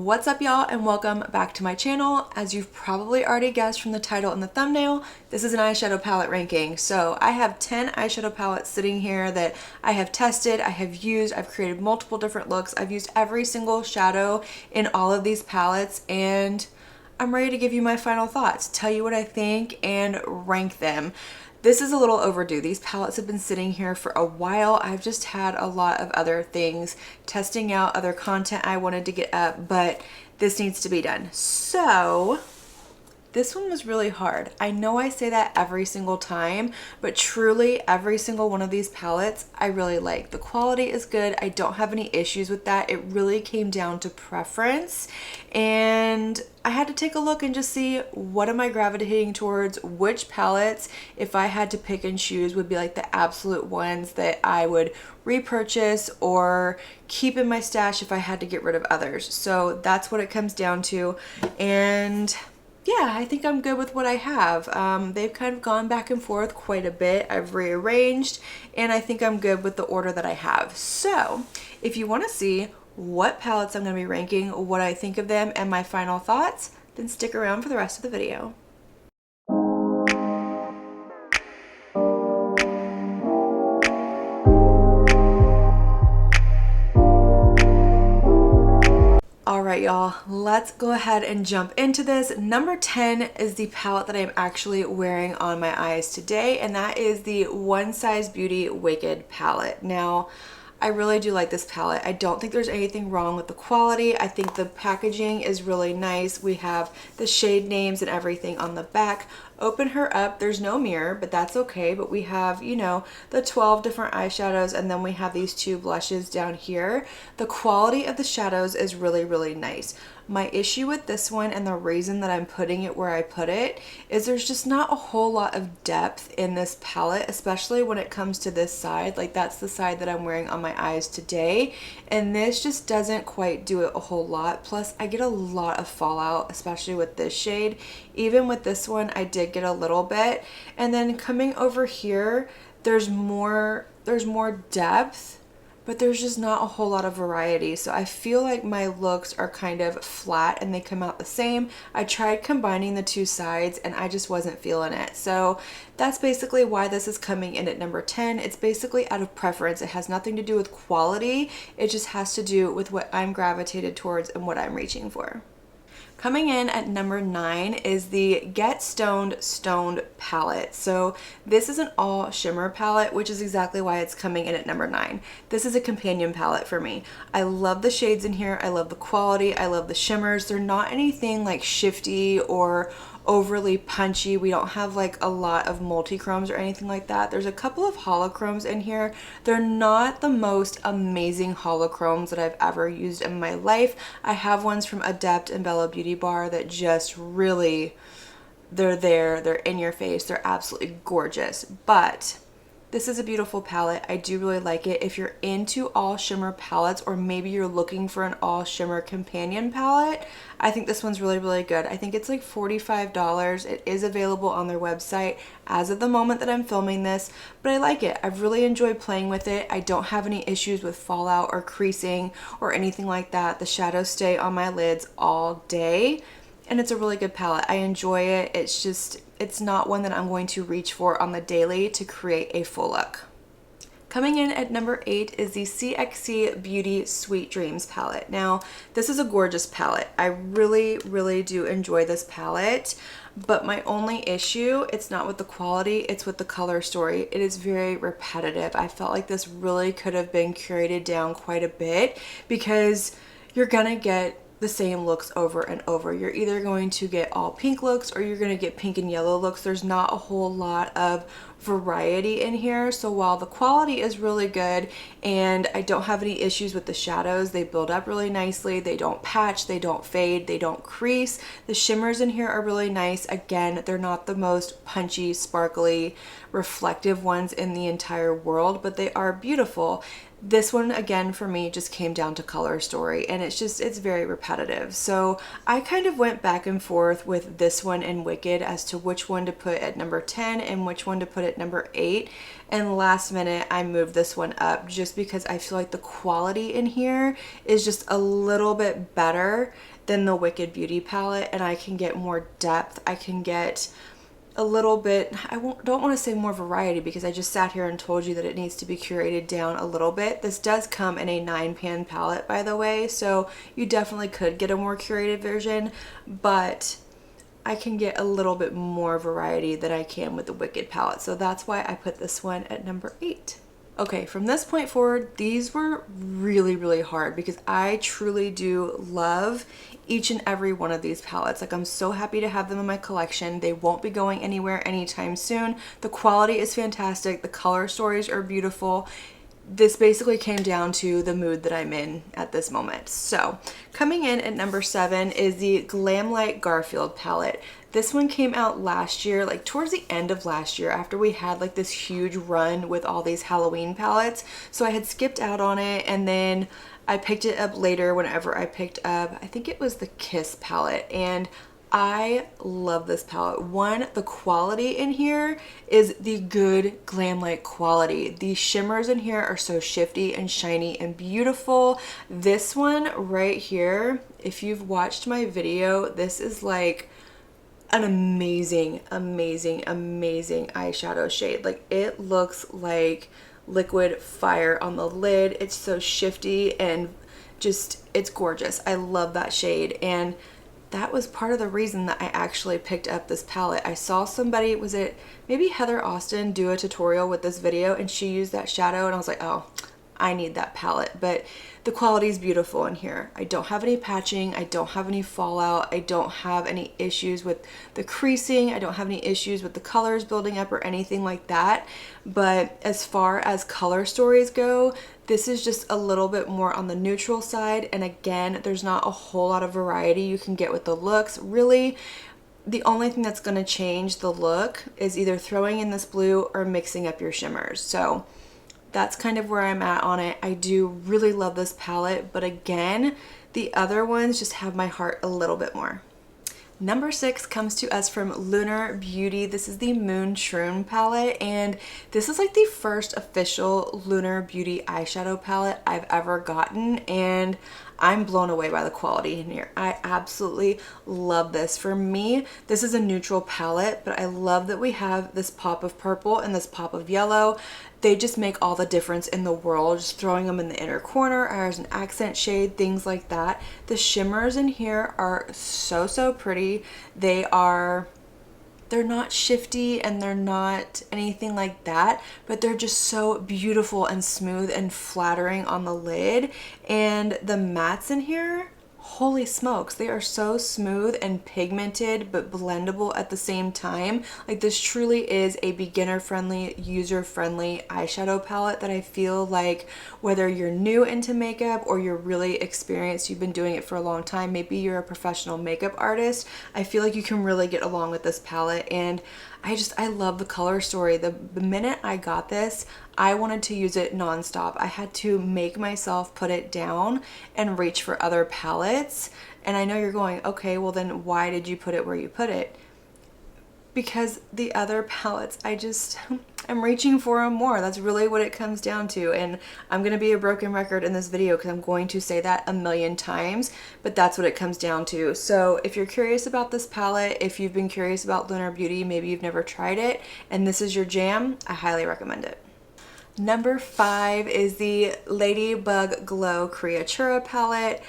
What's up y'all, and welcome back to my channel. As you've probably already guessed from the title and the thumbnail, this is an eyeshadow palette ranking. So I have 10 eyeshadow palettes sitting here that I have tested, I have used, I've created multiple different looks. I've used every single shadow in all of these palettes, and I'm ready to give you my final thoughts, tell you what I think, and rank them. This is a little overdue. These palettes have been sitting here for a while. I've just had a lot of other things, testing out other content I wanted to get up, but this needs to be done. So this one was really hard. I know I say that every single time, but truly every single one of these palettes I really like. The quality is good. I don't have any issues with that. It really came down to preference, and I had to take a look and just see what am I gravitating towards, which palettes, if I had to pick and choose, would be like the absolute ones that I would repurchase or keep in my stash if I had to get rid of others. So that's what it comes down to, and yeah, I think I'm good with what I have. They've kind of gone back and forth quite a bit. I've rearranged, and I think I'm good with the order that I have. So if you want to see what palettes I'm going to be ranking, what I think of them, and my final thoughts, then stick around for the rest of the video. Alright y'all, let's go ahead and jump into this. Number 10 is the palette that I'm actually wearing on my eyes today, and that is the One Size Beauty Wicked palette. Now, I really do like this palette. I don't think there's anything wrong with the quality. I think the packaging is really nice. We have the shade names and everything on the back. Open her up, there's no mirror, but that's okay. But we have, you know, the 12 different eyeshadows, and then we have these two blushes down here. The quality of the shadows is really, really nice. My issue with this one, and the reason that I'm putting it where I put it, is there's just not a whole lot of depth in this palette, especially when it comes to this side. Like, that's the side that I'm wearing on my eyes today, and this just doesn't quite do it a whole lot. Plus, I get a lot of fallout, especially with this shade. Even with this one, I did get a little bit. And then coming over here, there's more depth, but there's just not a whole lot of variety. So I feel like my looks are kind of flat and they come out the same. I tried combining the two sides and I just wasn't feeling it. So that's basically why this is coming in at number 10. It's basically out of preference. It has nothing to do with quality. It just has to do with what I'm gravitated towards and what I'm reaching for. Coming in at number 9 is the Get Stoned Stoned palette. So this is an all shimmer palette, which is exactly why it's coming in at number 9. This is a companion palette for me. I love the shades in here. I love the quality. I love the shimmers. They're not anything like shifty or overly punchy. We don't have like a lot of multi-chromes or anything like that. There's a couple of holochromes in here. They're not the most amazing holochromes that I've ever used in my life. I have ones from Adept and Bella Beauty Bar that just really, they're there, they're in your face, they're absolutely gorgeous. But this is a beautiful palette. I do really like it. If you're into all shimmer palettes, or maybe you're looking for an all shimmer companion palette, I think this one's really, really good. I think it's like $45. It is available on their website as of the moment that I'm filming this, but I like it. I've really enjoyed playing with it. I don't have any issues with fallout or creasing or anything like that. The shadows stay on my lids all day, and it's a really good palette. I enjoy it. It's not one that I'm going to reach for on the daily to create a full look. Coming in at number 8 is the CXC Beauty Sweet Dreams palette. Now, this is a gorgeous palette. I really, really do enjoy this palette, but my only issue, it's not with the quality, it's with the color story. It is very repetitive. I felt like this really could have been curated down quite a bit, because you're gonna get the same looks over and over. You're either going to get all pink looks or you're going to get pink and yellow looks. There's not a whole lot of variety in here. So while the quality is really good and I don't have any issues with the shadows, they build up really nicely. They don't patch, they don't fade, they don't crease. The shimmers in here are really nice. Again, they're not the most punchy, sparkly, reflective ones in the entire world, but they are beautiful. This one, again, for me, just came down to color story, and it's very repetitive. So I kind of went back and forth with this one and Wicked as to which one to put at number 10 and which one to put at number 8. And last minute, I moved this one up just because I feel like the quality in here is just a little bit better than the Wicked Beauty palette, and I can get more depth. I can get a little bit, don't want to say more variety because I just sat here and told you that it needs to be curated down a little bit. This does come in a 9-pan palette, by the way, so you definitely could get a more curated version, but I can get a little bit more variety than I can with the Wicked palette. So that's why I put this one at number 8. Okay, from this point forward, these were really, really hard because I truly do love each and every one of these palettes. Like, I'm so happy to have them in my collection. They won't be going anywhere anytime soon. The quality is fantastic. The color stories are beautiful. This basically came down to the mood that I'm in at this moment. So coming in at number 7 is the Glamlight Garfield palette. This one came out last year, like towards the end of last year, after we had like this huge run with all these Halloween palettes. So I had skipped out on it, and then I picked it up later whenever I picked up, I think it was the Kiss palette, and I love this palette. One, the quality in here is the good Glamlight quality. The shimmers in here are so shifty and shiny and beautiful. This one right here, if you've watched my video, this is like an amazing, amazing, amazing eyeshadow shade. Like, it looks like liquid fire on the lid. It's so shifty and just, it's gorgeous. I love that shade, and that was part of the reason that I actually picked up this palette. I saw somebody, was it maybe Heather Austin, do a tutorial with this video, and she used that shadow, and I was like, oh, I need that palette. But the quality is beautiful in here. I don't have any patching. I don't have any fallout. I don't have any issues with the creasing. I don't have any issues with the colors building up or anything like that. But as far as color stories go, this is just a little bit more on the neutral side. And again, there's not a whole lot of variety you can get with the looks. Really, the only thing that's going to change the look is either throwing in this blue or mixing up your shimmers. So that's kind of where I'm at on it. I do really love this palette, but again, the other ones just have my heart a little bit more. Number 6 comes to us from Lunar Beauty. This is the Moon Shroom palette, and this is like the first official Lunar Beauty eyeshadow palette I've ever gotten, and I'm blown away by the quality in here. I absolutely love this. For me, this is a neutral palette, but I love that we have this pop of purple and this pop of yellow. They just make all the difference in the world. Just throwing them in the inner corner or as an accent shade, things like that. The shimmers in here are so, so pretty. They're not shifty and they're not anything like that, but they're just so beautiful and smooth and flattering on the lid. And the mattes in here, holy smokes, they are so smooth and pigmented but blendable at the same time. Like, this truly is a beginner friendly, user friendly eyeshadow palette that I feel like whether you're new into makeup or you're really experienced, you've been doing it for a long time, maybe you're a professional makeup artist, I feel like you can really get along with this palette. And I love the color story. The minute I got this, I wanted to use it nonstop. I had to make myself put it down and reach for other palettes. And I know you're going, okay, well then why did you put it where you put it? Because the other palettes, I'm reaching for them more. That's really what it comes down to. And I'm going to be a broken record in this video because I'm going to say that a million times, but that's what it comes down to. So if you're curious about this palette, if you've been curious about Lunar Beauty, maybe you've never tried it, and this is your jam, I highly recommend it. Number 5 is the Ladybug Glow Criatura palette.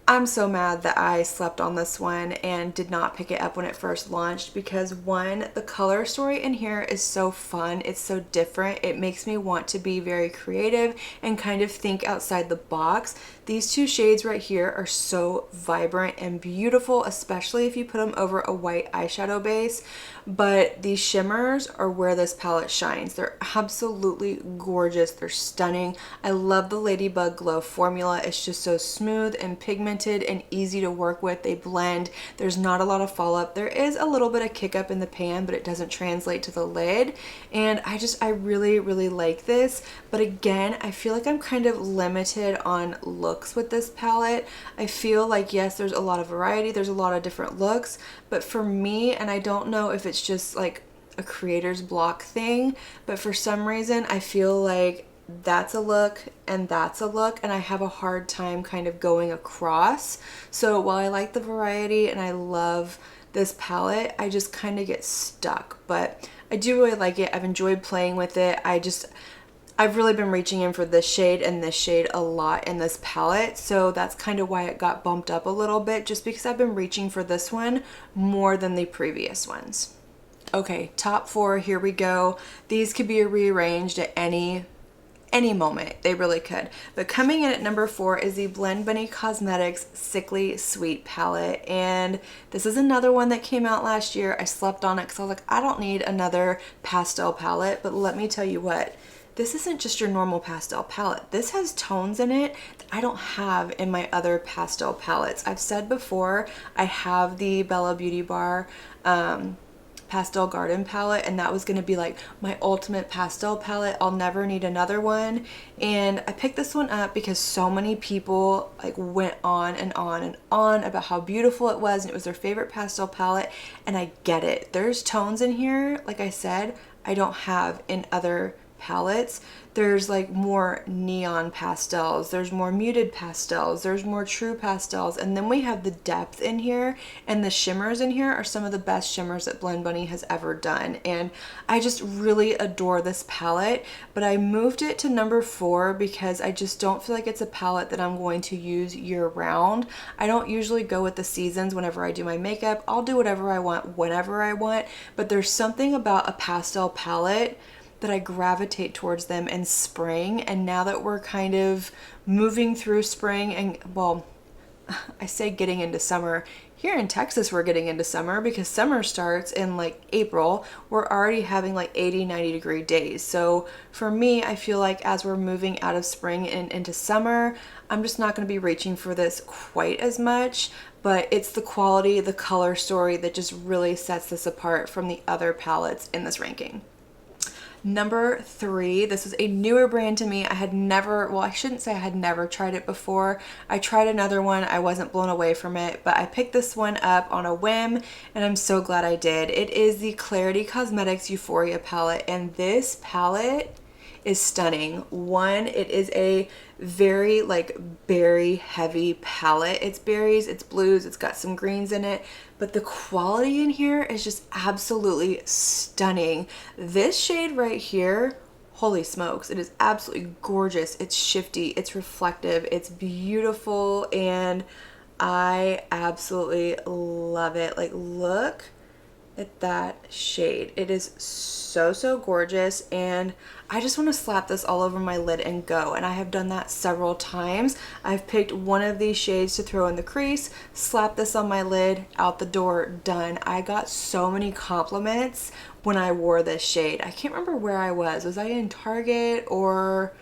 I'm so mad that I slept on this one and did not pick it up when it first launched because, one, the color story in here is so fun. It's so different. It makes me want to be very creative and kind of think outside the box. These two shades right here are so vibrant and beautiful, especially if you put them over a white eyeshadow base. But these shimmers are where this palette shines. They're absolutely gorgeous. They're stunning. I love the Ladybug Glow formula. It's just so smooth and pigmented pigmented and easy to work with. They blend. There's not a lot of fall up. There is a little bit of kick up in the pan, but it doesn't translate to the lid. And I really, really like this. But again, I feel like I'm kind of limited on looks with this palette. I feel like, yes, there's a lot of variety. There's a lot of different looks. But for me, and I don't know if it's just like a creator's block thing, but for some reason, I feel like that's a look and that's a look, and I have a hard time kind of going across. So while I like the variety and I love this palette, I just kind of get stuck. But I do really like it. I've enjoyed playing with it. I've really been reaching in for this shade and this shade a lot in this palette, so that's kind of why it got bumped up a little bit, just because I've been reaching for this one more than the previous ones. Okay, top 4, here we go. These could be rearranged at any moment. They really could. But coming in at number 4 is the Blend Bunny Cosmetics Sickly Sweet palette. And this is another one that came out last year. I slept on it because I was like, I don't need another pastel palette. But let me tell you what, this isn't just your normal pastel palette. This has tones in it that I don't have in my other pastel palettes. I've said before, I have the Bella Beauty Bar Pastel Garden palette, and that was going to be like my ultimate pastel palette. I'll never need another one. And I picked this one up because so many people like went on and on and on about how beautiful it was, and it was their favorite pastel palette. And I get it. There's tones in here, like I said, I don't have in other palettes. There's like more neon pastels, there's more muted pastels, there's more true pastels, and then we have the depth in here, and the shimmers in here are some of the best shimmers that Blend Bunny has ever done. And I just really adore this palette. But I moved it to number 4 because I just don't feel like it's a palette that I'm going to use year round. I don't usually go with the seasons whenever I do my makeup. I'll do whatever I want whenever I want, but there's something about a pastel palette that I gravitate towards them in spring. And now that we're kind of moving through spring, and well, I say getting into summer, here in Texas we're getting into summer because summer starts in like April. We're already having like 80-90 degree days. So for me, I feel like as we're moving out of spring and into summer, I'm just not going to be reaching for this quite as much. But it's the quality, the color story that just really sets this apart from the other palettes in this ranking. Number 3, this was a newer brand to me. I had never, well, I shouldn't say I had never tried it before. I tried another one. I wasn't blown away from it, but I picked this one up on a whim, and I'm so glad I did. It is the Clarity Cosmetics Euphoria palette, and this palette is stunning. One, it is a very like berry heavy palette. It's berries, it's blues, it's got some greens in it, but the quality in here is just absolutely stunning. This shade right here, holy smokes, it is absolutely gorgeous. It's shifty, it's reflective, it's beautiful, and I absolutely love it. Like, look at that shade. It is so gorgeous, and I just want to slap this all over my lid and go. And I have done that several times. I've picked one of these shades to throw in the crease, slap this on my lid, out the door, done. I got so many compliments when I wore this shade. I can't remember where I was. Was I in Target or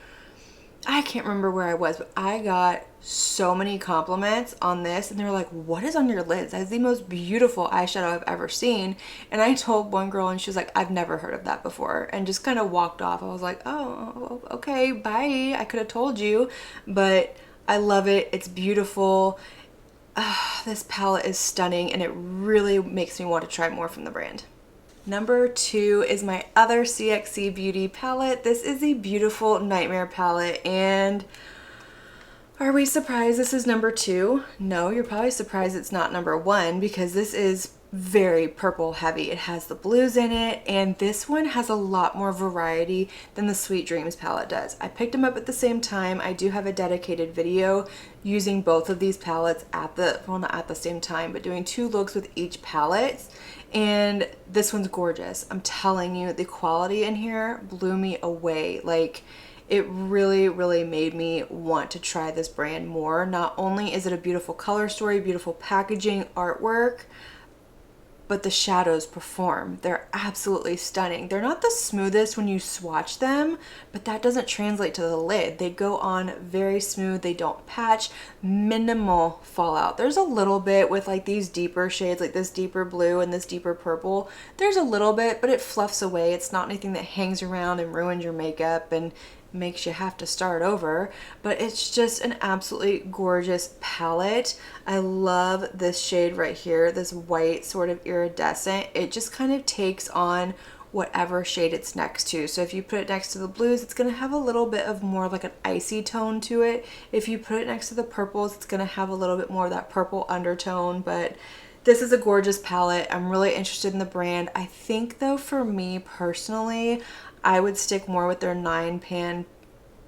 I can't remember where I was, but I got so many compliments on this, and they were like, what is on your lids? That is the most beautiful eyeshadow I've ever seen. And I told one girl, and she was like, I've never heard of that before, and just kind of walked off. I was like, oh, okay, bye. I could have told you, but I love it. It's beautiful. This palette is stunning, and it really makes me want to try more from the brand. Number 2 is my other CXC Beauty palette. This is the beautiful Nightmare palette, and are we surprised this is number 2? No, you're probably surprised it's not number 1 because this is very purple heavy. It has the blues in it, and this one has a lot more variety than the Sweet Dreams palette does. I picked them up at the same time. I do have a dedicated video using both of these palettes at the, well, not at the same time, but doing 2 looks with each palette. And this one's gorgeous. I'm telling you, the quality in here blew me away. Like, it really made me want to try this brand more. Not only is it a beautiful color story, beautiful packaging, artwork, but the shadows perform. They're absolutely stunning. They're not the smoothest when you swatch them, but that doesn't translate to the lid. They go on very smooth. They don't patch. Minimal fallout. There's a little bit with like these deeper shades, like this deeper blue and this deeper purple. There's a little bit, but it fluffs away. It's not anything that hangs around and ruins your makeup and makes you have to start over, but it's just an absolutely gorgeous palette. I love this shade right here, this white sort of iridescent. It just kind of takes on whatever shade it's next to. So if you put it next to the blues, it's going to have a little bit of more like an icy tone to it. If you put it next to the purples, it's going to have a little bit more of that purple undertone. But this is a gorgeous palette. I'm really interested in the brand. I think though, for me personally, I would stick more with their 9-pan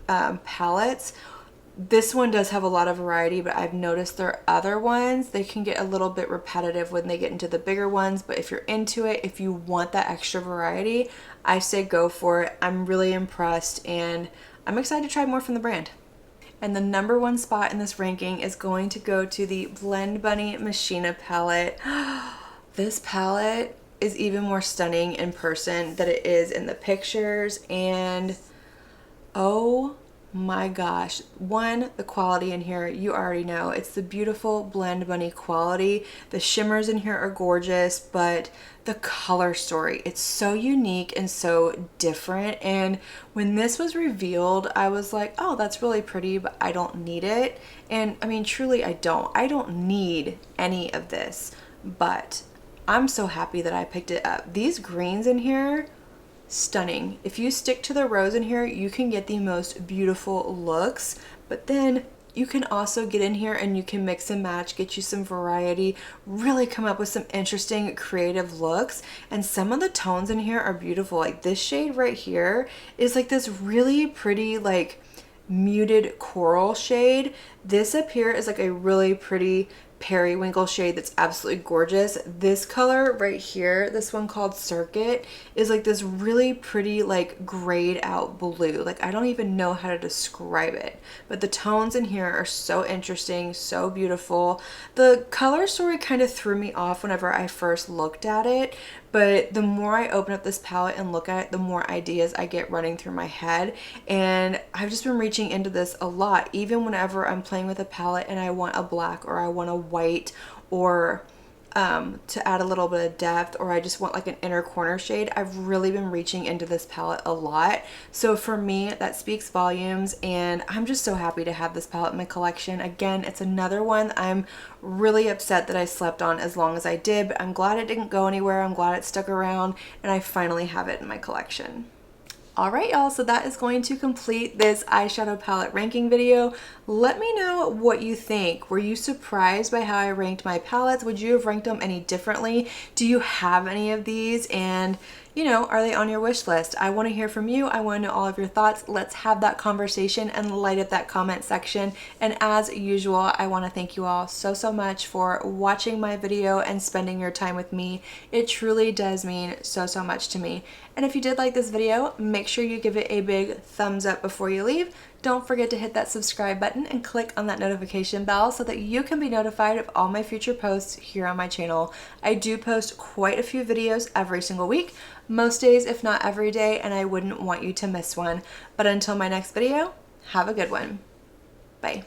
palettes. This one does have a lot of variety, but I've noticed their other ones, they can get a little bit repetitive when they get into the bigger ones. But if you're into it, if you want that extra variety, I say go for it. I'm really impressed and I'm excited to try more from the brand. And the number one spot in this ranking is going to go to the Blend Bunny Machina palette. This palette is even more stunning in person than it is in the pictures, and oh my gosh, one, the quality in here, you already know, it's the beautiful Blend Bunny quality. The shimmers in here are gorgeous, but the color story, it's so unique and so different. And when this was revealed, I was like, oh, that's really pretty, but I don't need it. And I mean, truly, I don't need any of this, but I'm so happy that I picked it up. These greens in here, stunning. If you stick to the rose in here, you can get the most beautiful looks, but then you can also get in here and you can mix and match, get you some variety, really come up with some interesting creative looks. And some of the tones in here are beautiful. Like this shade right here is like this really pretty, like muted coral shade. This up here is like a really pretty periwinkle shade that's absolutely gorgeous. This color right here, this one called Circuit, is like this really pretty like grayed out blue. Like I don't even know how to describe it, but the tones in here are so interesting, so beautiful. The color story kind of threw me off whenever I first looked at it, but the more I open up this palette and look at it, the more ideas I get running through my head. And I've just been reaching into this a lot, even whenever I'm playing with a palette and I want a black or I want a white or to add a little bit of depth, or I just want like an inner corner shade. I've really been reaching into this palette a lot. So for me, that speaks volumes, and I'm just so happy to have this palette in my collection. Again, it's another one I'm really upset that I slept on as long as I did, but I'm glad it didn't go anywhere. I'm glad it stuck around and I finally have it in my collection. Alright y'all, so that is going to complete this eyeshadow palette ranking video. Let me know what you think. Were you surprised by how I ranked my palettes? Would you have ranked them any differently? Do you have any of these? And you know, are they on your wish list? I want to hear from you. I want to know all of your thoughts. Let's have that conversation and light up that comment section. And as usual, I want to thank you all so much for watching my video and spending your time with me. It truly does mean so much to me. And if you did like this video, make sure you give it a big thumbs up before you leave. Don't forget to hit that subscribe button and click on that notification bell so that you can be notified of all my future posts here on my channel. I do post quite a few videos every single week, most days if not every day, and I wouldn't want you to miss one. But until my next video, have a good one. Bye.